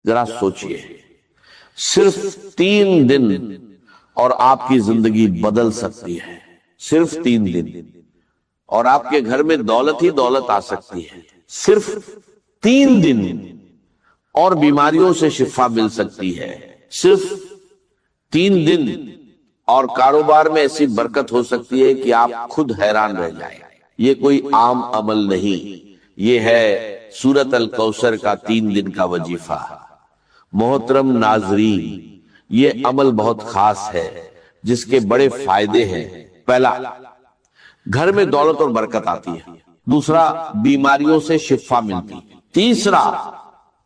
ذرا سوچئے، صرف 3 دن اور آپ کی زندگی بدل سکتی ہے، صرف 3 دن، اور آپ کے گھر میں دولت ہی دولت آ سکتی ہے، صرف 3 دن، اور بیماریوں سے شفا مل سکتی ہے، صرف 3 دن، اور کاروبار میں ایسی برکت ہو سکتی ہے کہ آپ خود حیران رہ جائیں۔ یہ کوئی عام عمل نہیں، یہ ہے سورۃ الکوثر کا 3 دن کا وظیفہ۔ محترم ناظرین، یہ عمل بہت خاص ہے جس کے بڑے فائدے ہیں۔ پہلا، گھر میں دولت اور برکت آتی ہے۔ دوسرا، بیماریوں سے شفا ملتی ہے۔ تیسرا،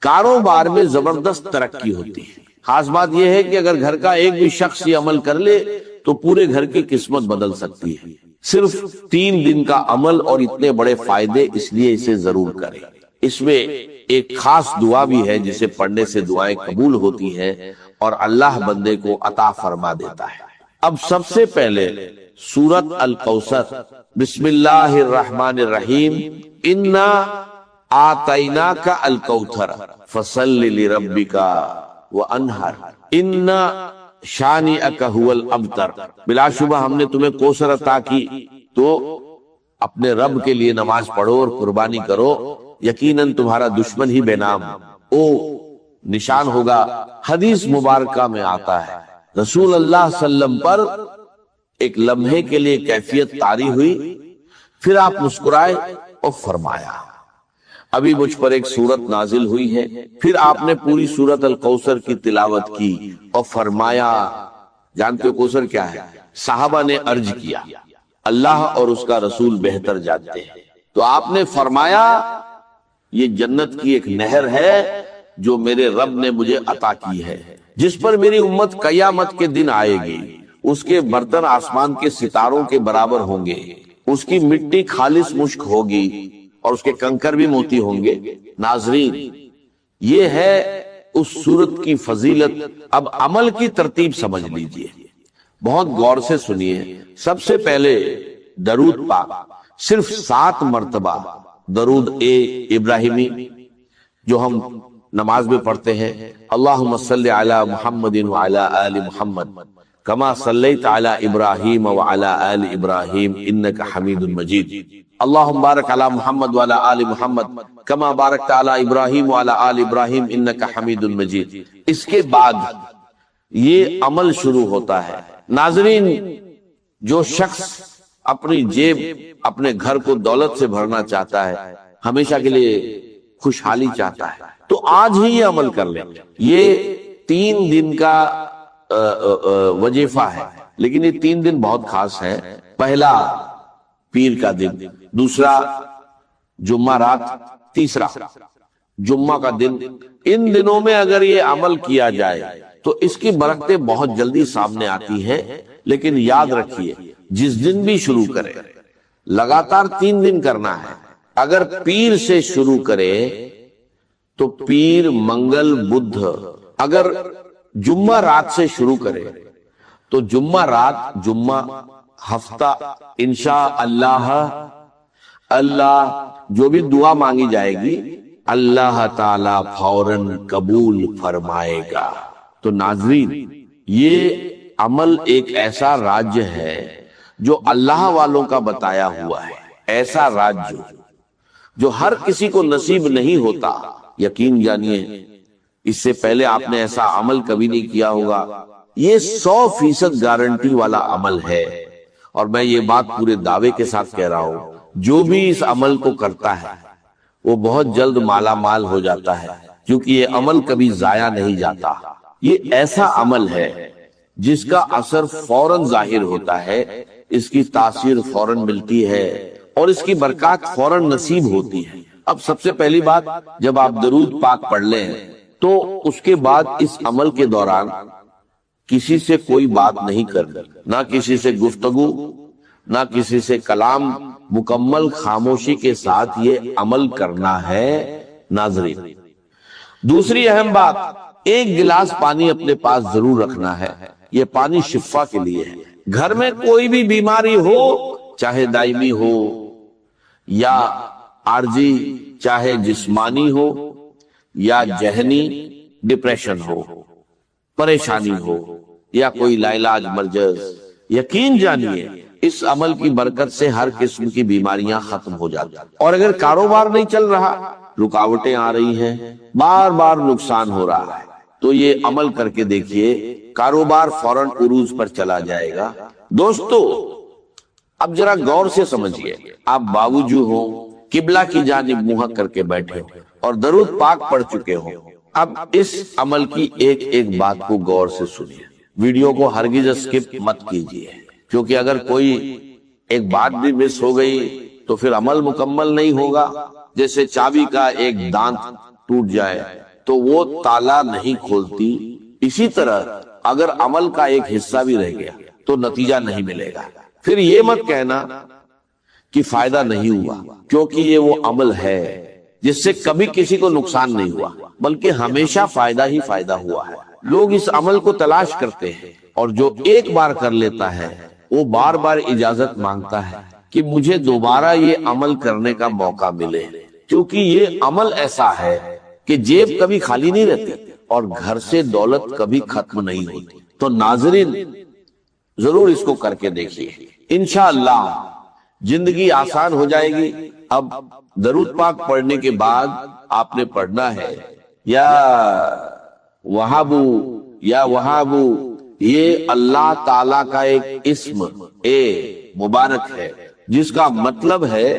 کاروبار میں زبردست ترقی ہوتی ہے۔ خاص بات یہ ہے کہ اگر گھر کا ایک بھی شخص یہ عمل کر لے تو پورے گھر کی قسمت بدل سکتی ہے۔ صرف 3 دن کا عمل اور اتنے بڑے فائدے، اس لیے اسے ضرور کریں۔ اس میں ایک خاص دعا بھی ہے جسے پڑھنے سے دعائیں قبول ہوتی ہیں اور اللہ بندے کو عطا فرما دیتا ہے۔ اب سب سے پہلے سورۃ الکوثر، بسم اللہ الرحمن الرحیم، انا آتیناک الکوثر فصل لربک وانہر ان شانئک ھو الابتر۔ بلا شبہ ہم نے تمہیں کوثر عطا کی، تو اپنے رب کے لیے نماز پڑھو اور قربانی کرو، یقیناً تمہارا دشمن ہی بے نام او نشان ہوگا۔ حدیث مبارکہ میں آتا ہے رسول اللہ صلی اللہ علیہ وسلم پر ایک لمحے کے لیے کیفیت طاری ہوئی، پھر آپ مسکرائے اور فرمایا ابھی مجھ پر ایک سورت نازل ہوئی ہے۔ پھر آپ نے پوری سورت الکوثر کی تلاوت کی اور فرمایا، جانتے ہو کوثر کیا ہے؟ صحابہ نے عرض کیا اللہ اور اس کا رسول بہتر جانتے ہیں۔ تو آپ نے فرمایا یہ جنت کی ایک نہر ہے جو میرے رب نے مجھے عطا کی ہے، جس پر میری امت قیامت کے دن آئے گی، اس کے برتن آسمان کے ستاروں کے برابر ہوں گے، اس کی مٹی خالص مشک ہوگی اور اس کے کنکر بھی موتی ہوں گے۔ ناظرین، یہ ہے اس سورت کی فضیلت۔ اب عمل کی ترتیب سمجھ لیجئے، بہت غور سے سنیے۔ سب سے پہلے درود پاک، صرف 7 مرتبہ درود ابراہیمی جو ہم نماز میں پڑھتے ہیں، اللہم صلی علی محمد وعلی آل محمد کما صلیت علی ابراہیم وعلی آل ابراہیم انک حمید مجید، اللہم بارک علی محمد وعلی آل محمد کما بارکت علی ابراہیم وعلی آل ابراہیم انک حمید مجید۔ اس کے بعد یہ عمل شروع ہوتا ہے۔ ناظرین، جو شخص اپنی جیب، اپنے گھر کو دولت سے بھرنا چاہتا ہے، ہمیشہ کے لیے خوشحالی چاہتا ہے، تو آج ہی یہ عمل کر لیں۔ یہ 3 دن کا وظیفہ ہے، لیکن یہ 3 دن بہت خاص ہے۔ پہلا پیر کا دن، دوسرا جمعہ رات، تیسرا جمعہ کا دن۔ ان دنوں میں اگر یہ عمل کیا جائے تو اس کی برکتیں بہت جلدی سامنے آتی ہیں، لیکن یاد رکھیے جس دن بھی شروع کرے لگاتار 3 دن کرنا ہے۔ اگر پیر سے شروع کرے تو پیر، منگل، بدھ۔ اگر جمعہ رات سے شروع کرے تو جمعہ رات، جمعہ، ہفتہ، انشاءاللہ اللہ جو بھی دعا مانگی جائے گی اللہ تعالی فوراً قبول فرمائے گا۔ تو ناظرین، یہ عمل ایک ایسا راج ہے جو اللہ والوں کا بتایا ہوا ہے، ایسا راج جو ہر کسی کو نصیب نہیں ہوتا۔ یقین جانیے، اس سے پہلے آپ نے ایسا عمل کبھی نہیں کیا ہوگا۔ یہ 100% گارنٹی والا عمل ہے، اور میں یہ بات پورے دعوے کے ساتھ کہہ رہا ہوں، جو بھی اس عمل کو کرتا ہے وہ بہت جلد مالا مال ہو جاتا ہے، کیونکہ یہ عمل کبھی ضائع نہیں جاتا۔ یہ ایسا عمل ہے جس کا اثر فوراً ظاہر ہوتا ہے، اس کی تاثیر فوراً ملتی ہے اور اس کی برکات فوراً نصیب ہوتی ہے۔ اب سب سے پہلی بات، جب آپ درود پاک پڑھ لیں تو اس کے بعد اس عمل کے دوران کسی سے کوئی بات نہیں کرنی، نہ کسی سے گفتگو، نہ کسی سے کلام، مکمل خاموشی کے ساتھ یہ عمل کرنا ہے۔ ناظرین، دوسری اہم بات، 1 گلاس پانی اپنے پاس ضرور رکھنا ہے۔ یہ پانی شفا کے لیے ہے۔ گھر میں کوئی بھی بیماری ہو، چاہے دائمی ہو یا عارضی، چاہے جسمانی ہو یا ذہنی डिप्रेशन हो, परेशानी हो या कोई लाइलाज मर्जज, यकीन जानिए इस अमल की बरकत से हर किस्म की बीमारियां खत्म हो जाती। और अगर कारोबार नहीं चल रहा, रुकावटें आ रही हैं, बार बार नुकसान हो रहा है, तो ये अमल करके देखिए, कारोबार फौरन उरूज पर चला जाएगा। दोस्तों, अब जरा गौर से समझिए, आप बावजू हो, किबला की जानिब मुंह करके बैठे हो और दरूद पाक पढ़ चुके हो। अब इस अमल की एक एक बात को गौर से सुनिए, वीडियो को हरगिज स्किप मत कीजिए, क्योंकि अगर कोई एक बात भी मिस हो गई तो फिर अमल मुकम्मल नहीं होगा। जैसे चाबी का एक दांत टूट जाए तो वो ताला नहीं खोलती, इसी तरह अगर अमल का एक हिस्सा भी रह गया तो नतीजा नहीं मिलेगा। फिर ये मत कहना कि फायदा नहीं हुआ, क्योंकि ये वो अमल है जिससे कभी किसी को नुकसान नहीं हुआ, बल्कि हमेशा फायदा ही फायदा हुआ है। लोग इस अमल को तलाश करते हैं और जो एक बार कर लेता है वो बार बार इजाजत मांगता है कि मुझे दोबारा ये अमल करने का मौका मिले, क्योंकि ये अमल ऐसा है कि जेब कभी खाली नहीं रहती और घर से दौलत कभी खत्म नहीं होती। तो नाज़रीन, जरूर इसको करके देखिए, इंशाअल्लाह जिंदगी आसान हो जाएगी। अब दरूद पाक पढ़ने के बाद आपने पढ़ना है या वहाबू या वहाबू, ये अल्लाह ताला का एक इस्म मुबारक है, जिसका मतलब है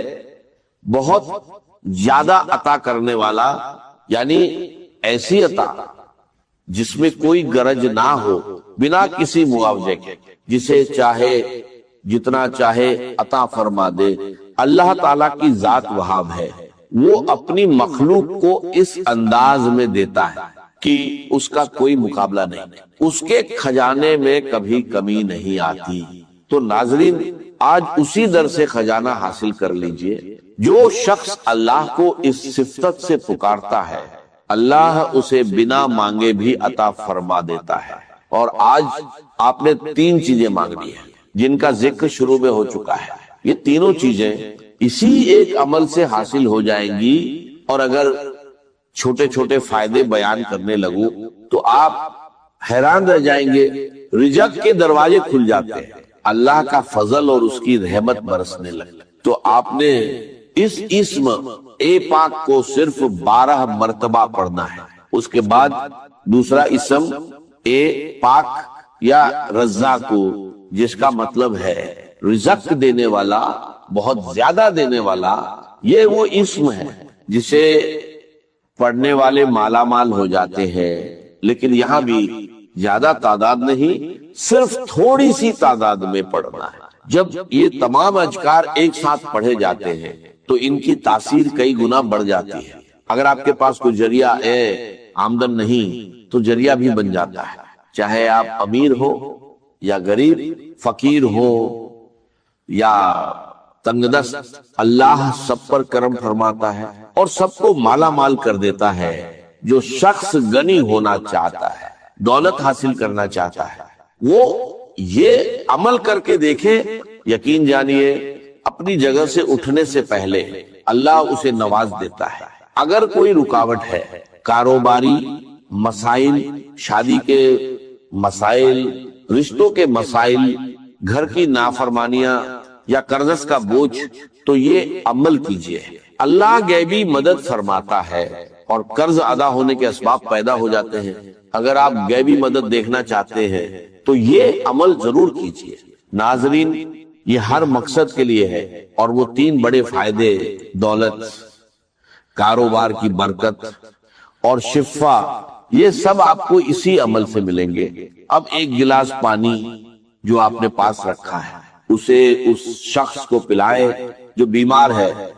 बहुत ज्यादा अता करने वाला, यानी ऐसी अता जिसमें कोई गरज ना हो, बिना किसी मुआवजे के, जिसे चाहे जितना चाहे अता फरमा दे। अल्लाह ताला की जात वहाब है, वो अपनी मखलूक को इस अंदाज में देता है कि उसका कोई मुकाबला नहीं, उसके खजाने में कभी कमी नहीं आती। तो नाजरीन, आज उसी दर से खजाना हासिल कर लीजिए। जो शख्स अल्लाह को इस सिफत से पुकारता है, अल्लाह उसे बिना मांगे भी अता फरमा देता है। और आज आपने 3 चीजें मांगनी है, जिनका जिक्र शुरू में हो चुका है। ये तीनों चीजें इसी एक अमल से हासिल हो जाएंगी। और अगर छोटे छोटे फायदे बयान करने लगूं तो आप हैरान रह जाएंगे, रिज़्क़ के दरवाजे खुल जाते हैं, अल्लाह का फजल और उसकी रहमत बरसने लगे। तो आपने इस इस्म पाक को सिर्फ 12 मर्तबा पढ़ना है। उसके बाद दूसरा इस्म पाक या रज़्ज़ाक़ु, जिसका मतलब है रिज़्क़ देने वाला, बहुत ज्यादा देने वाला। ये वो इस्म है जिसे पढ़ने वाले माला माल हो जाते हैं। लेकिन यहाँ भी ज्यादा तादाद नहीं, सिर्फ थोड़ी सी तादाद में पढ़ना है। जब ये तमाम अज़कार एक साथ पढ़े जाते हैं तो इनकी तासीर कई गुना बढ़ जाती है। अगर आपके पास कोई जरिया आमदन नहीं तो जरिया भी बन जाता है, चाहे आप अमीर हो या गरीब, फकीर हो या तंगदस्त, अल्लाह सब पर करम फरमाता है और सबको माला माल कर देता है। जो शख्स गनी होना चाहता है, दौलत हासिल करना चाहता है, वो ये अमल करके देखे, यकीन जानिए अपनी जगह से उठने से पहले अल्लाह उसे नवाज देता है। अगर कोई रुकावट है, कारोबारी मसाइल, शादी के मसाइल, रिश्तों के मसाइल, घर की नाफरमानियां या कर्ज का बोझ, तो ये अमल कीजिए। अल्लाह गैबी मदद फरमाता है और कर्ज अदा होने के असबाब पैदा हो जाते हैं। अगर आप गैबी मदद देखना चाहते हैं तो ये अमल जरूर कीजिए। नाजरीन, ये हर मकसद के लिए है और वो 3 बड़े फायदे, दौलत, कारोबार की बरकत और शिफा, ये सब आपको इसी अमल से मिलेंगे। अब एक गिलास पानी जो आपने पास रखा है, उसे उस शख्स को पिलाए जो बीमार है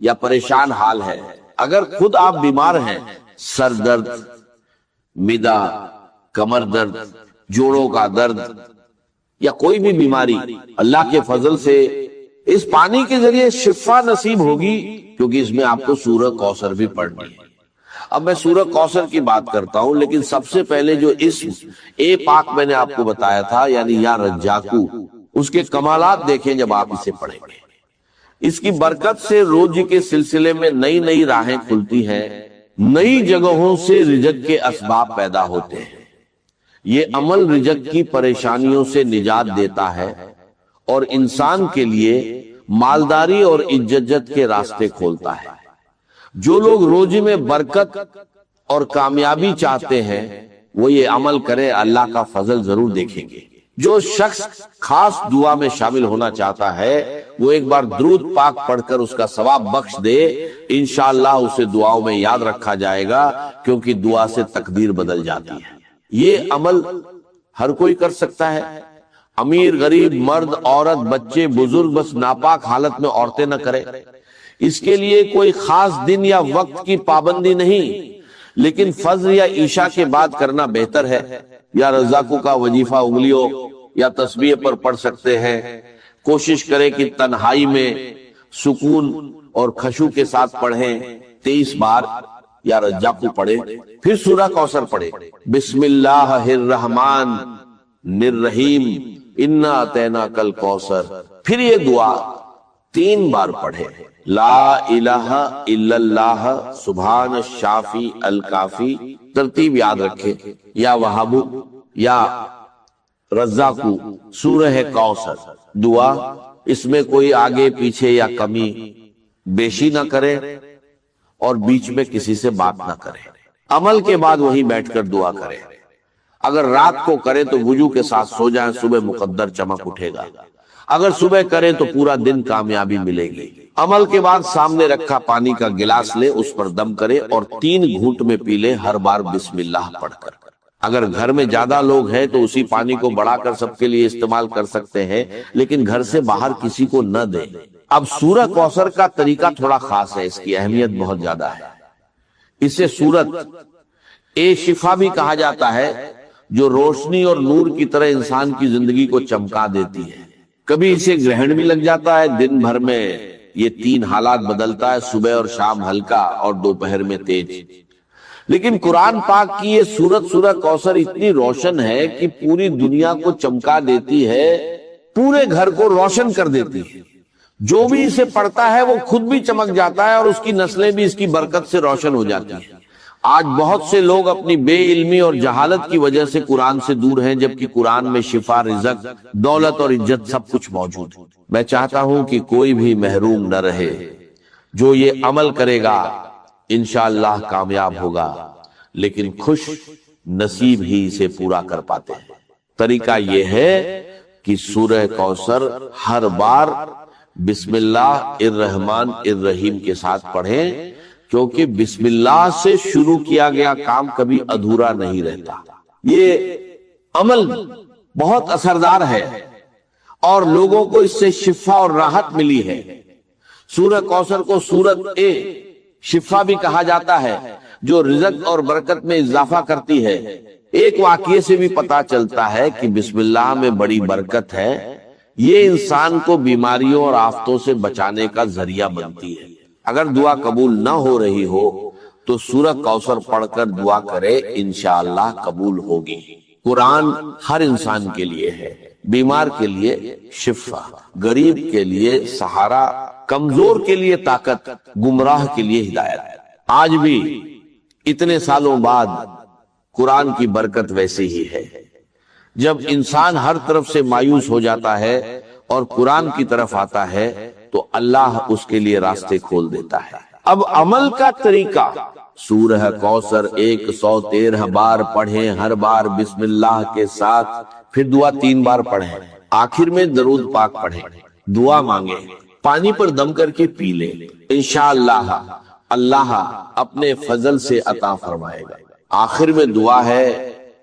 या परेशान हाल है। अगर खुद आप बीमार हैं, सर दर्द, मिदा, कमर दर्द, जोड़ों का दर्द या कोई भी बीमारी, अल्लाह के फजल से इस पानी के जरिए शिफा नसीब होगी, क्योंकि इसमें आपको सूरह कौसर भी पढ़नी है। अब मैं सूरह कौसर की बात करता हूं, लेकिन सबसे पहले जो इस्म पाक मैंने आपको बताया था, यानी या रज्जाकू, उसके कमालात देखें जब आप इसे पढ़ेंगे। इसकी बरकत से रोज के सिलसिले में नई नई राहें खुलती हैं, नई जगहों से रिज़्क़ के असबाब पैदा होते हैं। ये अमल रिज़्क़ की परेशानियों से निजात देता है और इंसान के लिए मालदारी और इज्जत के रास्ते खोलता है। जो लोग रोजी में बरकत और कामयाबी चाहते हैं वो ये अमल करे, अल्लाह का फजल जरूर देखेंगे। जो शख्स खास दुआ में शामिल होना चाहता है वो एक बार दुरूद पाक पढ़कर उसका सवाब बख्श दे, इंशाअल्लाह उसे दुआओं में याद रखा जाएगा, क्योंकि दुआ से तकदीर बदल जाती है। ये अमल हर कोई कर सकता है, अमीर गरीब मर्द औरत बच्चे बुजुर्ग, बस नापाक हालत में औरतें न करें। इसके लिए कोई खास दिन या वक्त की पाबंदी नहीं, लेकिन फज्र या ईशा के बाद करना बेहतर है। या रज़ाकू का वजीफा उंगलियों या तस्बीह पर पढ़ सकते हैं। कोशिश करें कि तन्हाई में सुकून और खशू के साथ पढ़ें। 23 बार या रज़ाकू पढ़े, फिर सूरह कौसर पढ़े। बिस्मिल्लाहिर्रहमान निर्रहीम इन्ना अतैना कल कौसर। फिर ये दुआ 3 बार पढ़े। ला इलाहा इल्लल्लाह सुभान शाफी अल काफी। तरतीब याद रखे, या वहाबू या रज़ाकू सूरह कौसर दुआ। इसमें कोई आगे पीछे या कमी बेशी ना करे और बीच में किसी से बात ना करे। अमल के बाद वहीं बैठकर दुआ करे। अगर रात को करे तो वुजू के साथ सो जाए, सुबह मुकद्दर चमक उठेगा। अगर सुबह करें तो पूरा दिन कामयाबी मिलेगी। अमल के बाद सामने रखा पानी का गिलास ले, उस पर दम करे और 3 घूंट में पी ले, हर बार बिस्मिल्लाह पढ़कर। अगर घर में ज्यादा लोग हैं तो उसी पानी को बढ़ाकर सबके लिए इस्तेमाल कर सकते हैं, लेकिन घर से बाहर किसी को न दे। अब सूरह कौसर का तरीका थोड़ा खास है, इसकी अहमियत बहुत ज्यादा है। इसे सूरत ए शिफा भी कहा जाता है, जो रोशनी और नूर की तरह इंसान की जिंदगी को चमका देती है। कभी इसे ग्रहण भी लग जाता है। दिन भर में ये 3 हालात बदलता है, सुबह और शाम हल्का और दोपहर में तेज। लेकिन कुरान पाक की ये सूरह कौसर इतनी रोशन है कि पूरी दुनिया को चमका देती है, पूरे घर को रोशन कर देती है। जो भी इसे पढ़ता है वो खुद भी चमक जाता है और उसकी नस्लें भी इसकी बरकत से रोशन हो जाती हैं। आज बहुत से लोग अपनी बेइल्मी और जहालत की वजह से कुरान से दूर हैं, जबकि कुरान में शिफा, रिज़्क़, दौलत और इज्जत सब कुछ मौजूद है। मैं चाहता हूं कि कोई भी महरूम न रहे। जो ये अमल करेगा इंशाअल्लाह कामयाब होगा, लेकिन खुश नसीब ही इसे पूरा कर पाते हैं। तरीका ये है कि सूरह कौसर हर बार बिस्मिल्लाहिर्रहमान इर्रहीम के साथ पढ़ें, क्योंकि बिस्मिल्लाह से शुरू किया गया काम कभी अधूरा नहीं रहता। ये अमल बहुत असरदार है और लोगों को इससे शिफा और राहत मिली है। सूरह कौसर को सूरत ए शिफा भी कहा जाता है, जो रिज़्क़ और बरकत में इजाफा करती है। एक वाक़ये से भी पता चलता है कि बिस्मिल्लाह में बड़ी बरकत है। ये इंसान को बीमारियों और आफतों से बचाने का जरिया बनती है। अगर दुआ कबूल ना हो रही हो तो सूरह कौसर पढ़कर दुआ करे, इंशाअल्लाह कबूल होगी। कुरान हर इंसान के लिए है, बीमार के लिए शिफा, गरीब के लिए सहारा, कमजोर के लिए ताकत, गुमराह के लिए हिदायत। आज भी इतने सालों बाद कुरान की बरकत वैसे ही है। जब इंसान हर तरफ से मायूस हो जाता है और कुरान की तरफ आता है तो अल्लाह उसके लिए रास्ते खोल देता है। अब अमल का तरीका, सूरह कौसर 113 बार पढ़ें, हर बार बिस्मिल्लाह के साथ, फिर दुआ 3 बार पढ़ें, आखिर में दरूद पाक पढ़ें, दुआ मांगे, पानी पर दम करके पी ले। इंशाअल्लाह अल्लाह अपने फजल से अता फरमाएगा। आखिर में दुआ है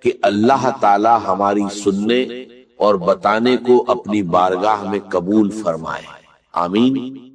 कि अल्लाह ताला हमारी सुनने और बताने को अपनी बारगाह में कबूल फरमाए। आमीन।